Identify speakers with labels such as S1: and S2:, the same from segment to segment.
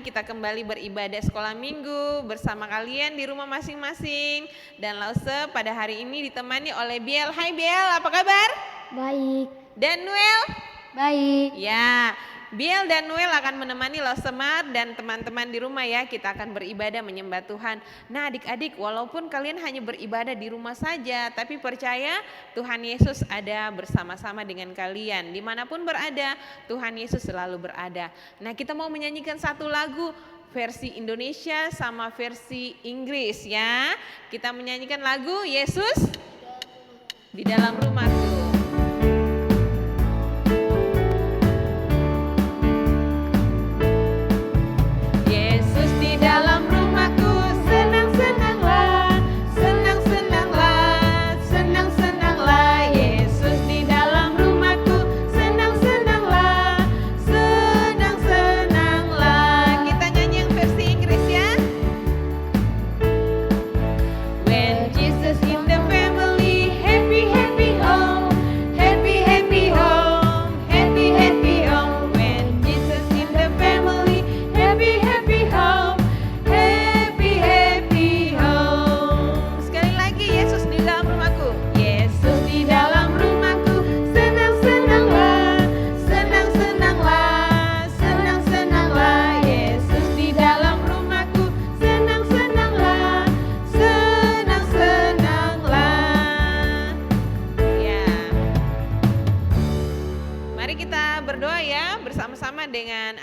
S1: kita kembali beribadah sekolah minggu bersama kalian di rumah masing-masing. Dan Lause pada hari ini ditemani oleh Biel. Hai Biel, apa kabar?
S2: Baik.
S1: Dan Noel?
S2: Baik.
S1: Ya, Biel dan Noel akan menemani Losemar dan teman-teman di rumah ya. Kita akan beribadah menyembah Tuhan. Nah adik-adik, walaupun kalian hanya beribadah di rumah saja, tapi percaya Tuhan Yesus ada bersama-sama dengan kalian. Dimanapun berada, Tuhan Yesus selalu berada. Nah kita mau menyanyikan satu lagu versi Indonesia sama versi Inggris ya. Kita menyanyikan lagu Yesus di dalam rumahku.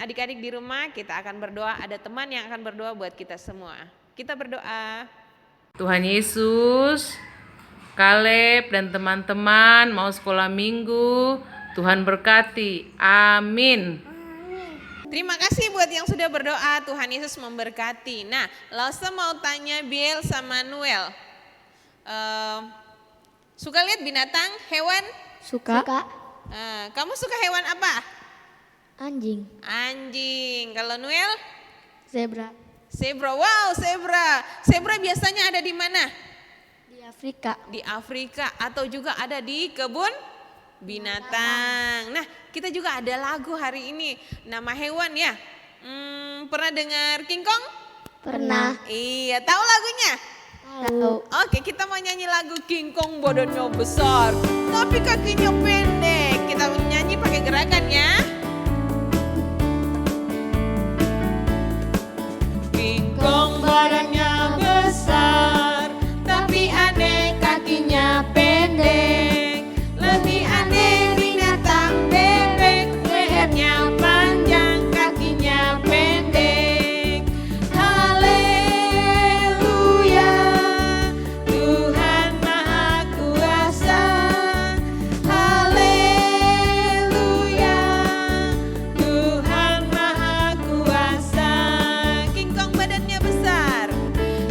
S1: Adik-adik di rumah kita akan berdoa, ada teman yang akan berdoa buat kita semua. Kita berdoa.
S3: Tuhan Yesus, Kaleb dan teman-teman mau sekolah minggu, Tuhan berkati. Amin.
S1: Terima kasih buat yang sudah berdoa, Tuhan Yesus memberkati. Nah, Lause mau tanya Biel sama Noel. Suka lihat binatang, hewan?
S2: Suka.
S1: Kamu suka hewan apa?
S2: Anjing.
S1: Anjing. Kalau Noel?
S2: Zebra.
S1: Zebra. Wow, zebra. Zebra biasanya ada di mana?
S2: Di Afrika.
S1: Di Afrika atau juga ada di kebun binatang. Nah, kita juga ada lagu hari ini. Nama hewan ya. Pernah dengar King Kong?
S2: Pernah.
S1: Iya, tahu lagunya?
S2: Tahu.
S1: Oke, kita mau nyanyi lagu King Kong badannya besar, tapi kakinya pendek. Kita nyanyi pakai gerakan ya. King Kong badannya besar, tapi aneh kakinya pendek. Lebih aneh binatang bebek, lehernya panjang, kakinya pendek. Haleluya, Tuhan Maha Kuasa. Haleluya, Tuhan Maha Kuasa. King Kong badannya besar.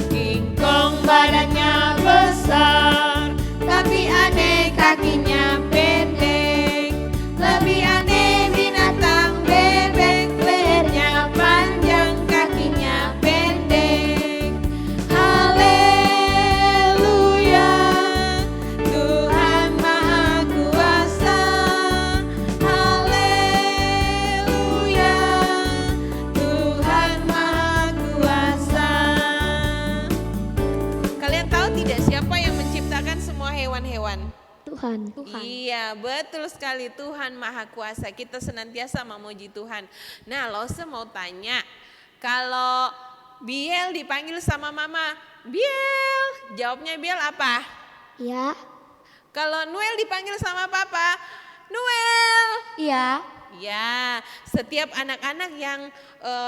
S1: King Kong badannya besar, tapi aneh kakinya pendek. Lebih aneh binatang bebek, lehernya panjang, kakinya pendek. Haleluya, Tuhan Maha Kuasa. Haleluya, Tuhan Maha Kuasa. Kalian tahu tidak siapa yang menciptakan semua hewan-hewan?
S2: Tuhan.
S1: Iya, betul sekali, Tuhan Maha Kuasa. Kita senantiasa memuji Tuhan. Nah, Lause mau tanya, kalau Biel dipanggil sama mama, Biel, jawabnya Biel apa?
S2: Ya.
S1: Kalau Noel dipanggil sama papa, Noel.
S2: Iya.
S1: Ya, setiap anak-anak yang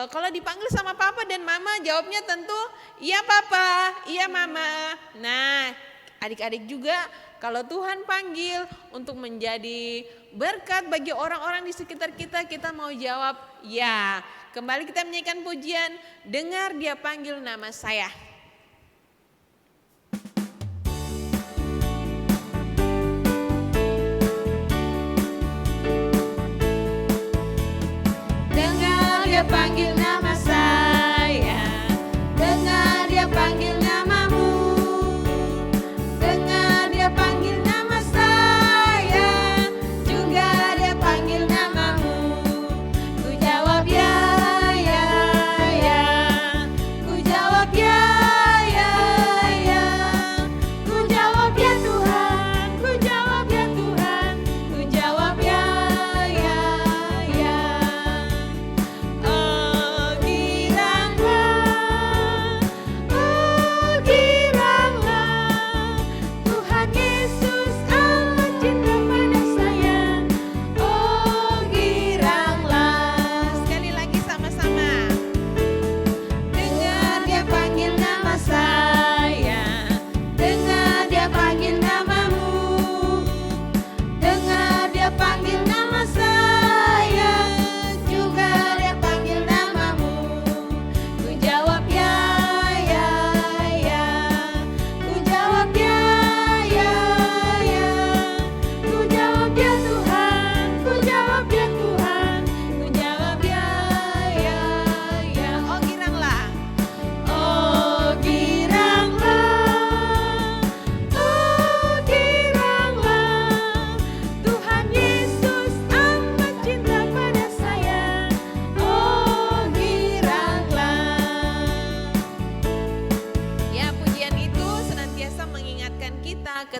S1: kalau dipanggil sama papa dan mama jawabnya tentu iya papa, iya mama. Nah, adik-adik juga kalau Tuhan panggil untuk menjadi berkat bagi orang-orang di sekitar kita, kita mau jawab ya. Kembali kita menyanyikan pujian, dengar dia panggil nama saya. Dengar dia panggil nama saya, dengar dia panggil namamu, dengar dia panggil nama saya, juga dia panggil namamu. Ku jawab ya, ya,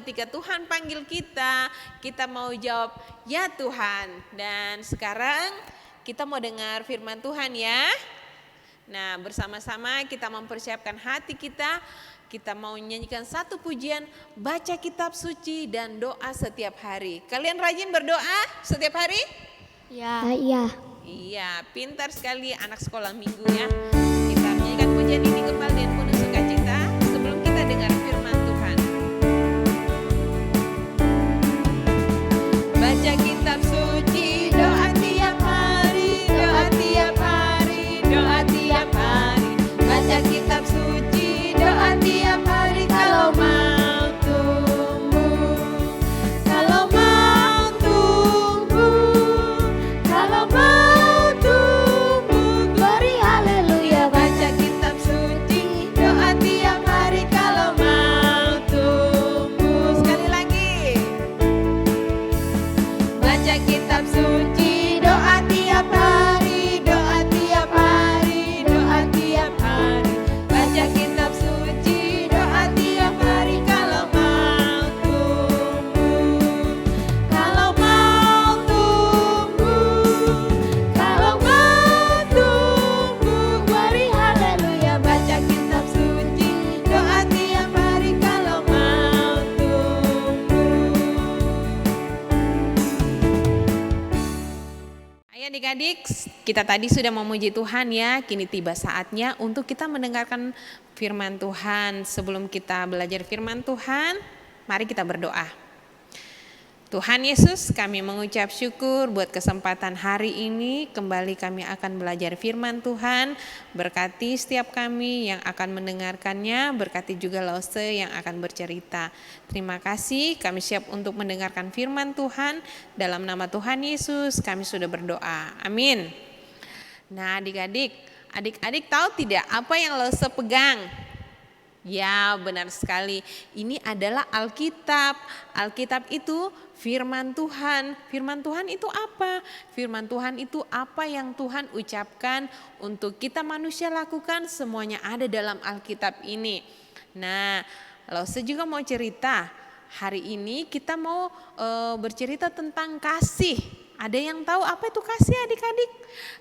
S1: ketika Tuhan panggil kita, kita mau jawab, ya Tuhan. Dan sekarang kita mau dengar firman Tuhan ya. Nah, bersama-sama kita mempersiapkan hati kita. Kita mau nyanyikan satu pujian, baca kitab suci dan doa setiap hari. Kalian rajin berdoa setiap hari?
S2: Ya. Iya.
S1: Iya, pintar sekali anak sekolah minggu ya. Kita menyanyikan pujian ini kembali dengan penuh sukacita sebelum kita dengar firman Tuhan. Baca kitab suci, doa tiap hari, doa tiap hari, doa tiap hari. Baca kitab suci, doa tiap hari kalau mau tumbuh. Kalau mau tumbuh, kalau mau tumbuh, glory haleluya. Baca kitab suci, doa tiap hari kalau mau tumbuh. Sekali lagi. Baca kitab suci, doa tiap hari, doa tiap hari, doa tiap hari. Baca kitab suci, doa tiap hari kalau mau tumbuh. Kalau mau tumbuh, kalau mau tumbuh, glory haleluya. Baca kitab suci, doa tiap hari kalau mau tumbuh. Ayo adik-adik, kita tadi sudah memuji Tuhan ya. Kini tiba saatnya untuk kita mendengarkan firman Tuhan. Sebelum kita belajar firman Tuhan, mari kita berdoa. Tuhan Yesus, kami mengucap syukur buat kesempatan hari ini. Kembali kami akan belajar firman Tuhan. Berkati setiap kami yang akan mendengarkannya. Berkati juga Lause yang akan bercerita. Terima kasih, kami siap untuk mendengarkan firman Tuhan. Dalam nama Tuhan Yesus kami sudah berdoa. Amin. Nah adik-adik tahu tidak apa yang Lause pegang? Ya, benar sekali. Ini adalah Alkitab. Alkitab itu firman Tuhan. Firman Tuhan itu apa? Firman Tuhan itu apa yang Tuhan ucapkan untuk kita manusia lakukan, semuanya ada dalam Alkitab ini. Nah, Lause juga mau cerita. Hari ini kita mau bercerita tentang kasih. Ada yang tahu apa itu kasih adik-adik?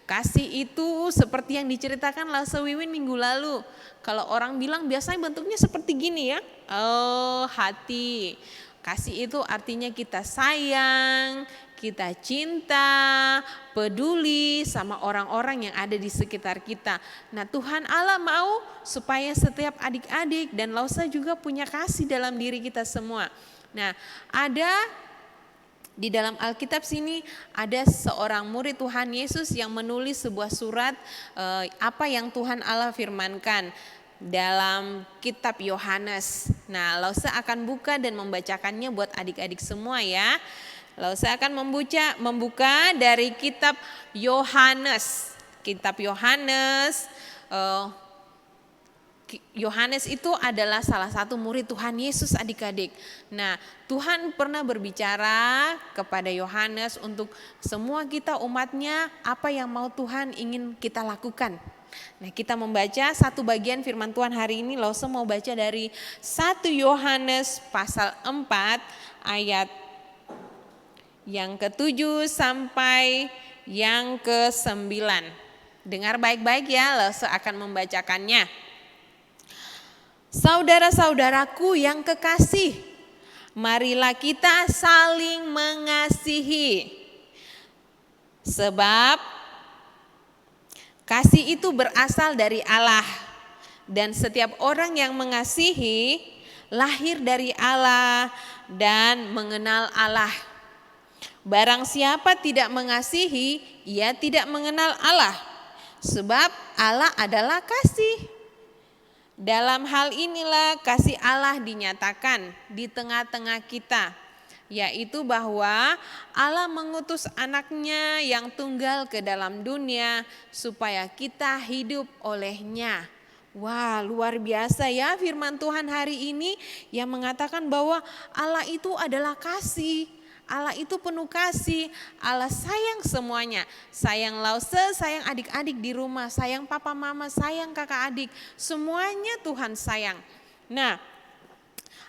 S1: Kasih itu seperti yang diceritakan Lause Wiwin minggu lalu. Kalau orang bilang biasanya bentuknya seperti gini ya. Oh, hati. Kasih itu artinya kita sayang, kita cinta, peduli sama orang-orang yang ada di sekitar kita. Nah, Tuhan Allah mau supaya setiap adik-adik dan Lause juga punya kasih dalam diri kita semua. Nah, ada di dalam Alkitab sini ada seorang murid Tuhan Yesus yang menulis sebuah surat apa yang Tuhan Allah firmankan dalam kitab Yohanes. Nah, Lause akan buka dan membacakannya buat adik-adik semua ya. Lause akan membuka dari kitab Yohanes. Kitab Yohanes. Yohanes itu adalah salah satu murid Tuhan Yesus adik-adik. Nah, Tuhan pernah berbicara kepada Yohanes untuk semua kita umatnya apa yang mau Tuhan ingin kita lakukan. Nah, kita membaca satu bagian firman Tuhan hari ini. Lause mau baca dari 1 Yohanes pasal 4 ayat yang ke-7 sampai yang ke-9. Dengar baik-baik ya, Lause akan membacakannya. Saudara-saudaraku yang kekasih, marilah kita saling mengasihi. Sebab kasih itu berasal dari Allah. Dan setiap orang yang mengasihi lahir dari Allah dan mengenal Allah. Barang siapa tidak mengasihi, ia tidak mengenal Allah. Sebab Allah adalah kasih. Dalam hal inilah kasih Allah dinyatakan di tengah-tengah kita, yaitu bahwa Allah mengutus anaknya yang tunggal ke dalam dunia supaya kita hidup olehnya. Wah, luar biasa ya firman Tuhan hari ini yang mengatakan bahwa Allah itu adalah kasih. Allah itu penuh kasih, Allah sayang semuanya. Sayang Lause, sayang adik-adik di rumah, sayang papa mama, sayang kakak adik. Semuanya Tuhan sayang. Nah,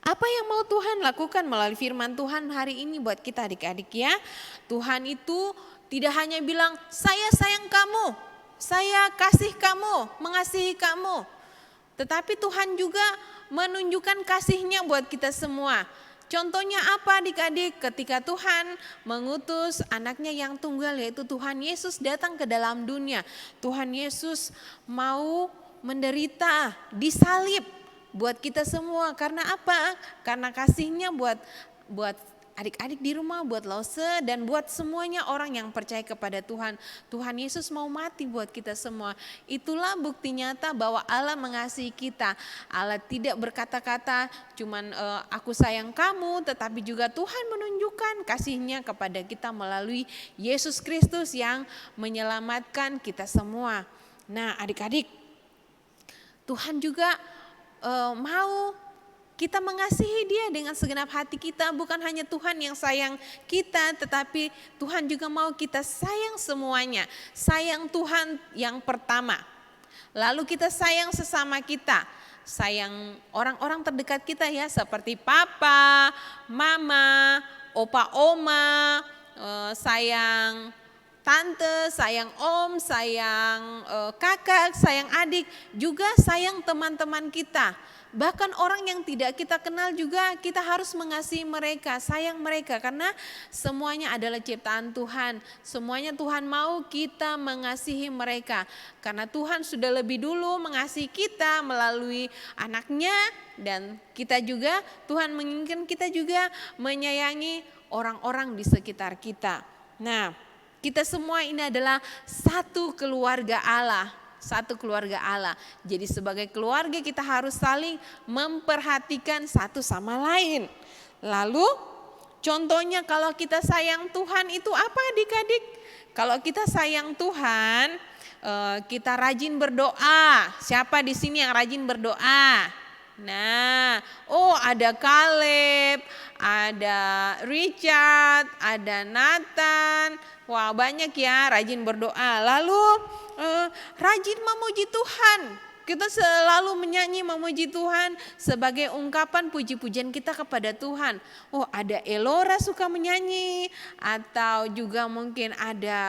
S1: Apa yang mau Tuhan lakukan melalui firman Tuhan hari ini buat kita adik-adik ya? Tuhan itu tidak hanya bilang, saya sayang kamu, saya kasih kamu, mengasihi kamu. Tetapi Tuhan juga menunjukkan kasih-Nya buat kita semua. Contohnya apa adik-adik? Ketika Tuhan mengutus anaknya yang tunggal yaitu Tuhan Yesus datang ke dalam dunia. Tuhan Yesus mau menderita, disalib buat kita semua. Karena apa? Karena kasih-Nya buat adik-adik di rumah, buat Lause dan buat semuanya orang yang percaya kepada Tuhan. Tuhan Yesus mau mati buat kita semua. Itulah bukti nyata bahwa Allah mengasihi kita. Allah tidak berkata-kata cuman aku sayang kamu, tetapi juga Tuhan menunjukkan kasih-Nya kepada kita melalui Yesus Kristus yang menyelamatkan kita semua. Nah adik-adik, Tuhan juga mau kita mengasihi Dia dengan segenap hati kita. Bukan hanya Tuhan yang sayang kita, tetapi Tuhan juga mau kita sayang semuanya. Sayang Tuhan yang pertama. Lalu kita sayang sesama kita. Sayang orang-orang terdekat kita ya, seperti papa, mama, opa, oma, sayang tante, sayang om, sayang kakak, sayang adik, juga sayang teman-teman kita. Bahkan orang yang tidak kita kenal juga kita harus mengasihi mereka, sayang mereka, karena semuanya adalah ciptaan Tuhan. Semuanya Tuhan mau kita mengasihi mereka. Karena Tuhan sudah lebih dulu mengasihi kita melalui anaknya, dan kita juga, Tuhan menginginkan kita juga menyayangi orang-orang di sekitar kita. Nah, kita semua ini adalah satu keluarga Allah. Satu keluarga Allah. Jadi sebagai keluarga kita harus saling memperhatikan satu sama lain. Lalu contohnya kalau kita sayang Tuhan itu apa adik-adik? Kalau kita sayang Tuhan, kita rajin berdoa. Siapa di sini yang rajin berdoa? Nah, ada Caleb, ada Richard, ada Nathan. Wah, banyak ya rajin berdoa. Lalu rajin memuji Tuhan. Kita selalu menyanyi memuji Tuhan sebagai ungkapan puji-pujian kita kepada Tuhan. Ada Elora suka menyanyi, atau juga mungkin ada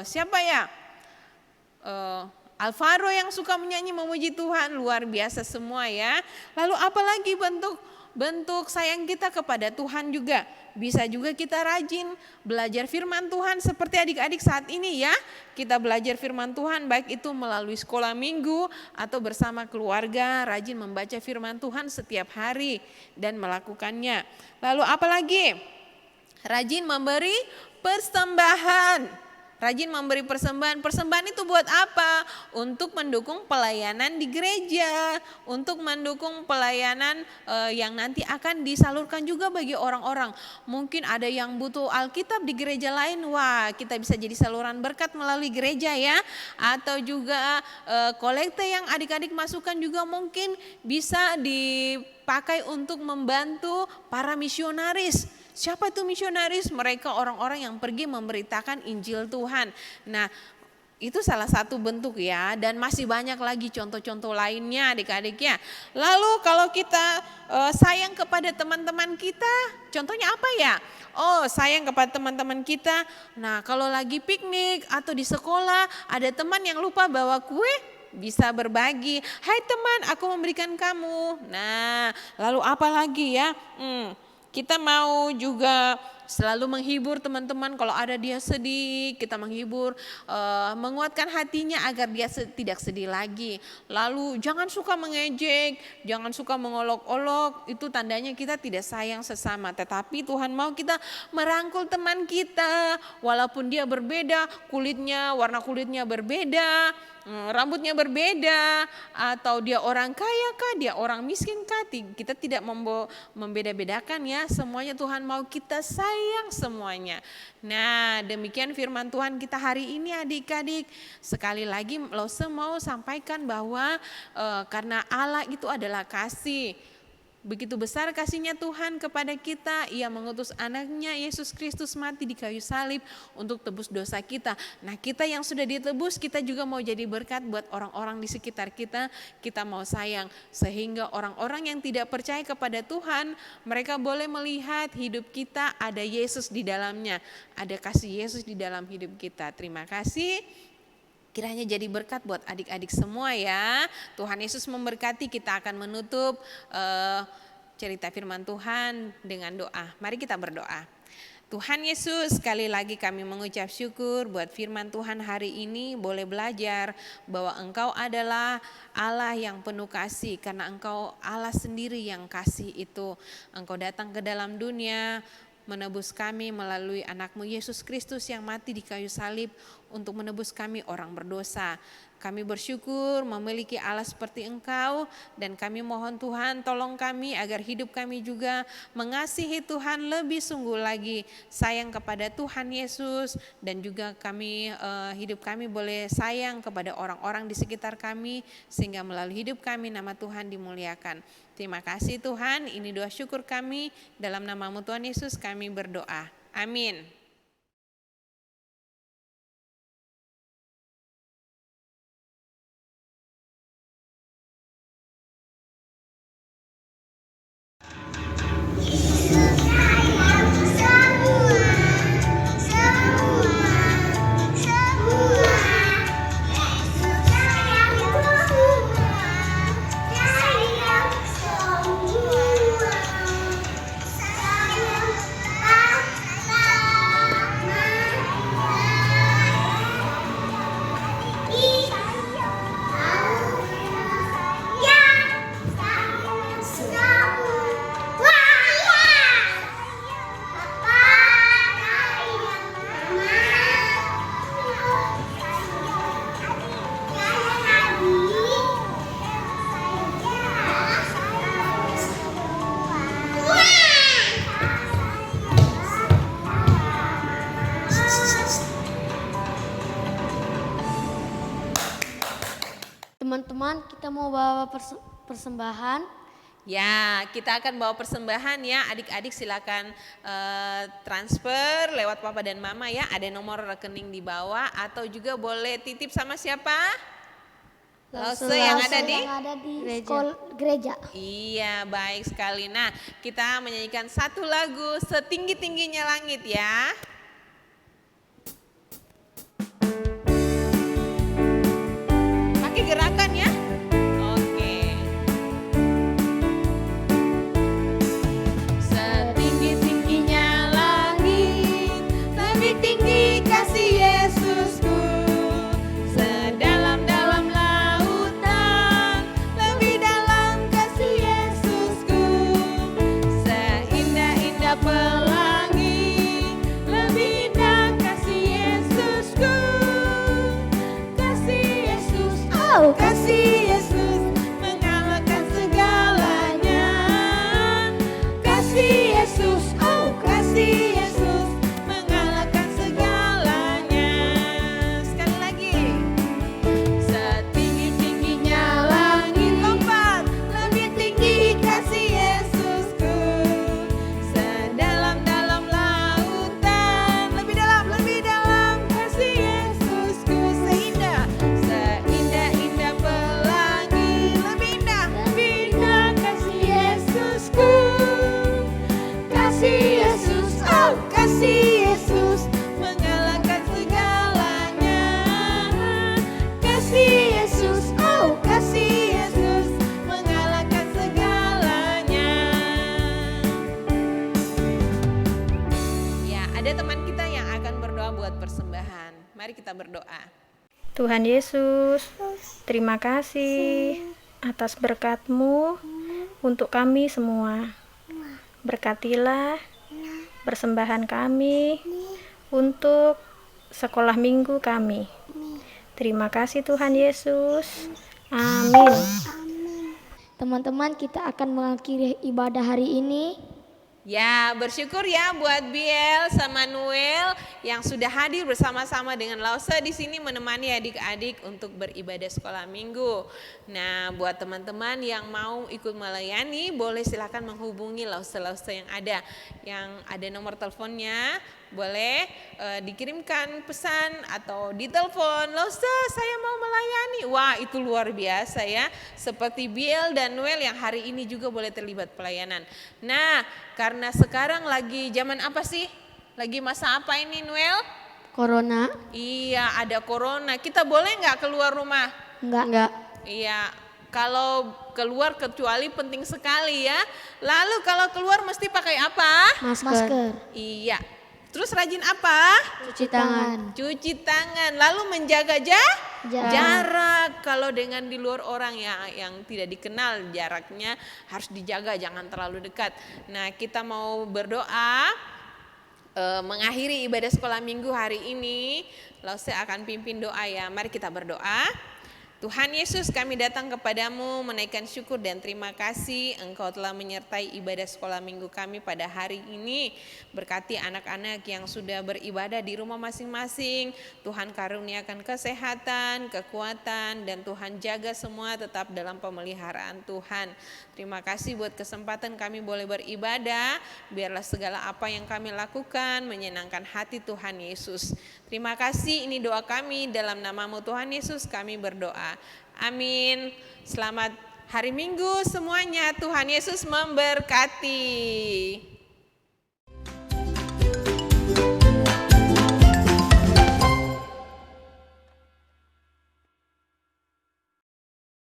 S1: siapa ya? Alvaro yang suka menyanyi memuji Tuhan, luar biasa semua ya. Lalu apalagi bentuk sayang kita kepada Tuhan juga. Bisa juga kita rajin belajar firman Tuhan seperti adik-adik saat ini ya. Kita belajar firman Tuhan baik itu melalui sekolah minggu atau bersama keluarga, rajin membaca firman Tuhan setiap hari dan melakukannya. Lalu apalagi? Rajin memberi persembahan. Rajin memberi persembahan. Persembahan itu buat apa? Untuk mendukung pelayanan di gereja, untuk mendukung pelayanan yang nanti akan disalurkan juga bagi orang-orang. Mungkin ada yang butuh Alkitab di gereja lain, wah kita bisa jadi saluran berkat melalui gereja ya. Atau juga kolekte yang adik-adik masukkan juga mungkin bisa dipakai untuk membantu para misionaris. Siapa itu misionaris? Mereka orang-orang yang pergi memberitakan Injil Tuhan. Nah, itu salah satu bentuk ya, dan masih banyak lagi contoh-contoh lainnya adik-adik ya. Lalu kalau kita sayang kepada teman-teman kita, contohnya apa ya? Sayang kepada teman-teman kita. Nah, kalau lagi piknik atau di sekolah ada teman yang lupa bawa kue, bisa berbagi. Hai teman, aku memberikan kamu. Nah, lalu apa lagi ya? Kita mau juga selalu menghibur teman-teman kalau ada dia sedih, kita menghibur, menguatkan hatinya agar dia tidak sedih lagi. Lalu jangan suka mengejek, jangan suka mengolok-olok, itu tandanya kita tidak sayang sesama. Tetapi Tuhan mau kita merangkul teman kita, walaupun dia berbeda kulitnya, warna kulitnya berbeda, rambutnya berbeda, atau dia orang kaya kah, dia orang miskin kah, kita tidak membeda-bedakan ya, semuanya Tuhan mau kita sayang semuanya. Nah, demikian firman Tuhan kita hari ini adik-adik. Sekali lagi Lause mau sampaikan bahwa karena Allah itu adalah kasih, Begitu besar kasih-Nya Tuhan kepada kita, Ia mengutus anaknya Yesus Kristus mati di kayu salib untuk tebus dosa kita. Nah, kita yang sudah ditebus, kita juga mau jadi berkat buat orang-orang di sekitar kita. Kita mau sayang, sehingga orang-orang yang tidak percaya kepada Tuhan, mereka boleh melihat hidup kita ada Yesus di dalamnya, ada kasih Yesus di dalam hidup kita. Terima kasih. Kiranya jadi berkat buat adik-adik semua ya. Tuhan Yesus memberkati. Kita akan menutup cerita firman Tuhan dengan doa. Mari kita berdoa. Tuhan Yesus, sekali lagi kami mengucap syukur buat firman Tuhan hari ini, boleh belajar bahwa Engkau adalah Allah yang penuh kasih, karena Engkau Allah sendiri yang kasih itu. Engkau datang ke dalam dunia menebus kami melalui anakmu Yesus Kristus yang mati di kayu salib untuk menebus kami orang berdosa. Kami bersyukur memiliki Allah seperti Engkau, dan kami mohon Tuhan tolong kami agar hidup kami juga mengasihi Tuhan lebih sungguh lagi, sayang kepada Tuhan Yesus, dan juga kami hidup kami boleh sayang kepada orang-orang di sekitar kami, sehingga melalui hidup kami nama Tuhan dimuliakan. Terima kasih Tuhan, ini doa syukur kami, dalam nama-Mu Tuhan Yesus kami berdoa. Amin.
S2: Teman-teman, kita mau bawa persembahan.
S1: Ya, kita akan bawa persembahan ya. Adik-adik silakan transfer lewat papa dan mama ya. Ada nomor rekening di bawah, atau juga boleh titip sama siapa? Lause yang ada di
S2: gereja.
S1: Iya, baik sekali. Nah, kita menyanyikan satu lagu Setinggi-tingginya Langit ya. Pakai gerakan ya. Oke. Setinggi-tingginya langit, lebih tinggi kasih Yesusku. Sedalam-dalam lautan, lebih dalam kasih Yesusku. Seindah-indah pelangi, lebih indah kasih Yesusku. Kasih Yesus, oh kasih Yesus, mengalahkan segalanya. Kasih Yesus, oh kasih Yesus, mengalahkan segalanya. Sekali lagi. Setinggi-tingginya langit, lompat, lebih tinggi kasih Yesusku. Sedalam-dalam lautan, lebih dalam kasih Yesusku. Seindah-indah pelangi, lebih indah kasih Yesusku. Kasih Yesus, oh kasih Yesus, mengalahkan segalanya. Kasih Yesus, oh kasih Yesus, mengalahkan segalanya. Ya, ada teman kita yang akan berdoa buat persembahan. Mari kita berdoa.
S4: Tuhan Yesus, terima kasih atas berkat-Mu untuk kami semua. Berkatilah persembahan kami untuk sekolah minggu kami. Terima kasih Tuhan Yesus. Amin.
S2: Teman-teman, kita akan mengakhiri ibadah hari ini.
S1: Ya, bersyukur ya buat Biel sama Noel yang sudah hadir bersama-sama dengan Lause di sini menemani adik-adik untuk beribadah sekolah minggu. Nah, buat teman-teman yang mau ikut melayani, boleh silakan menghubungi Lause-Lause yang ada. Yang ada nomor teleponnya, boleh dikirimkan pesan atau ditelepon. Lause, saya mau melayani. Wah, itu luar biasa ya. Seperti Biel dan Noel yang hari ini juga boleh terlibat pelayanan. Nah, karena sekarang lagi zaman apa sih? Lagi masa apa ini, Noel?
S2: Corona?
S1: Iya, ada corona. Kita boleh nggak keluar rumah?
S2: Enggak.
S1: Iya, kalau keluar kecuali penting sekali ya. Lalu kalau keluar mesti pakai apa?
S2: Masker.
S1: Iya. Terus rajin apa?
S2: Cuci tangan.
S1: Cuci tangan. Lalu menjaga jarak. Kalau dengan di luar orang yang tidak dikenal, jaraknya harus dijaga, jangan terlalu dekat. Nah, kita mau berdoa mengakhiri ibadah sekolah minggu hari ini. Lalu saya akan pimpin doa ya. Mari kita berdoa. Tuhan Yesus, kami datang kepadamu menaikkan syukur dan terima kasih Engkau telah menyertai ibadah sekolah minggu kami pada hari ini. Berkati anak-anak yang sudah beribadah di rumah masing-masing. Tuhan karuniakan kesehatan, kekuatan, dan Tuhan jaga semua tetap dalam pemeliharaan Tuhan. Terima kasih buat kesempatan kami boleh beribadah. Biarlah segala apa yang kami lakukan menyenangkan hati Tuhan Yesus. Terima kasih, ini doa kami dalam namamu Tuhan Yesus kami berdoa. Amin. Selamat hari Minggu semuanya. Tuhan Yesus memberkati.